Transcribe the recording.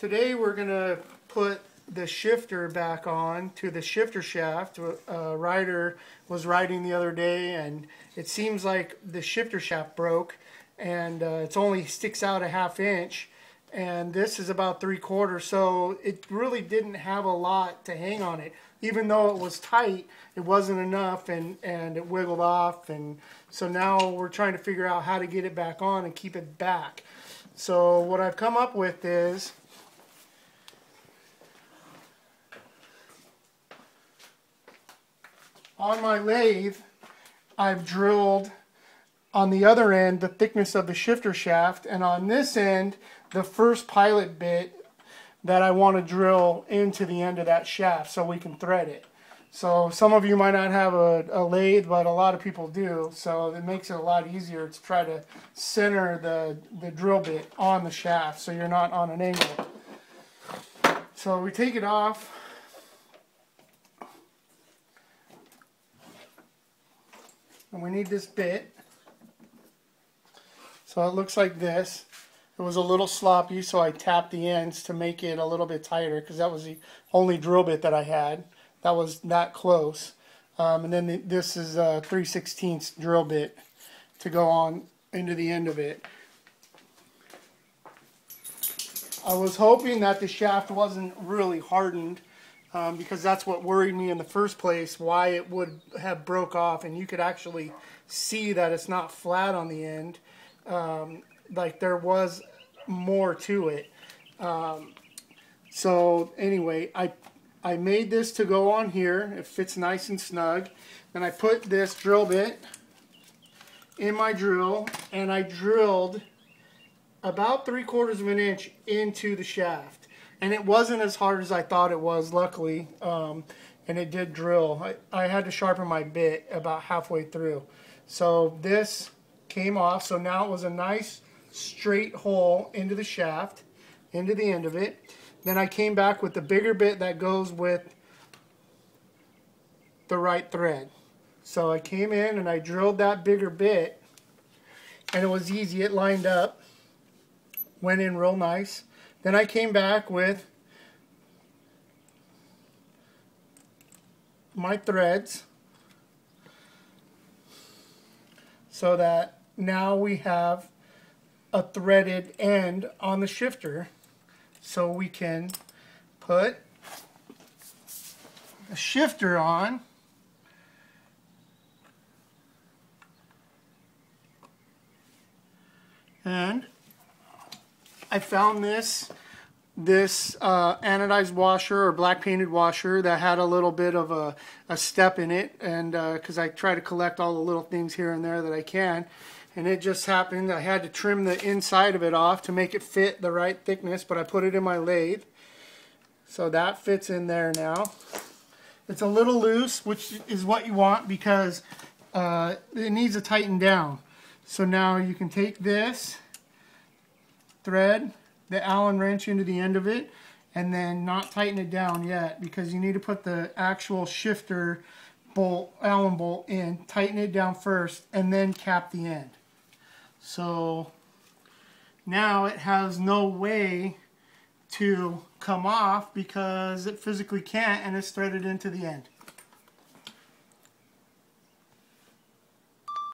Today we're going to put the shifter back on to the shifter shaft. A rider was riding the other day and it seems like the shifter shaft broke, and it only sticks out a ½ inch, and this is about 3/4, so it really didn't have a lot to hang on it. Even though it was tight, it wasn't enough, and it wiggled off, and so now we're trying to figure out how to get it back on and keep it back. So what I've come up with is on my lathe, I've drilled on the other end the thickness of the shifter shaft, and on this end the first pilot bit that I want to drill into the end of that shaft so we can thread it. So some of you might not have a lathe, but a lot of people do, so it makes it a lot easier to try to center the drill bit on the shaft so you're not on an angle. So we take it off. And we need this bit. So it looks like this. It was a little sloppy, so I tapped the ends to make it a little bit tighter, because that was the only drill bit that I had that was that close. And then this is a 3/16 drill bit to go on into the end of it. I was hoping that the shaft wasn't really hardened, because that's what worried me in the first place, why it would have broke off, and you could actually see that it's not flat on the end. Like there was more to it. So anyway, I made this to go on here. It fits nice and snug. Then I put this drill bit in my drill, and I drilled about 3/4 of an inch into the shaft. And it wasn't as hard as I thought it was, luckily, and it did drill. I had to sharpen my bit about halfway through. So this came off, so now it was a nice straight hole into the shaft, into the end of it. Then I came back with the bigger bit that goes with the right thread. So I came in and I drilled that bigger bit, and it was easy. It lined up, went in real nice. Then I came back with my threads so that now we have a threaded end on the shifter, so we can put a shifter on and I found this anodized washer or black painted washer that had a little bit of a step in it, and because I try to collect all the little things here and there that I can, and it just happened I had to trim the inside of it off to make it fit the right thickness, but I put it in my lathe, so that fits in there now. It's a little loose, which is what you want, because it needs to tighten down. So now you can take this thread the Allen wrench into the end of it, and then not tighten it down yet, because you need to put the actual shifter bolt, Allen bolt, in, tighten it down first, and then cap the end. So now it has no way to come off because it physically can't, and it's threaded into the end.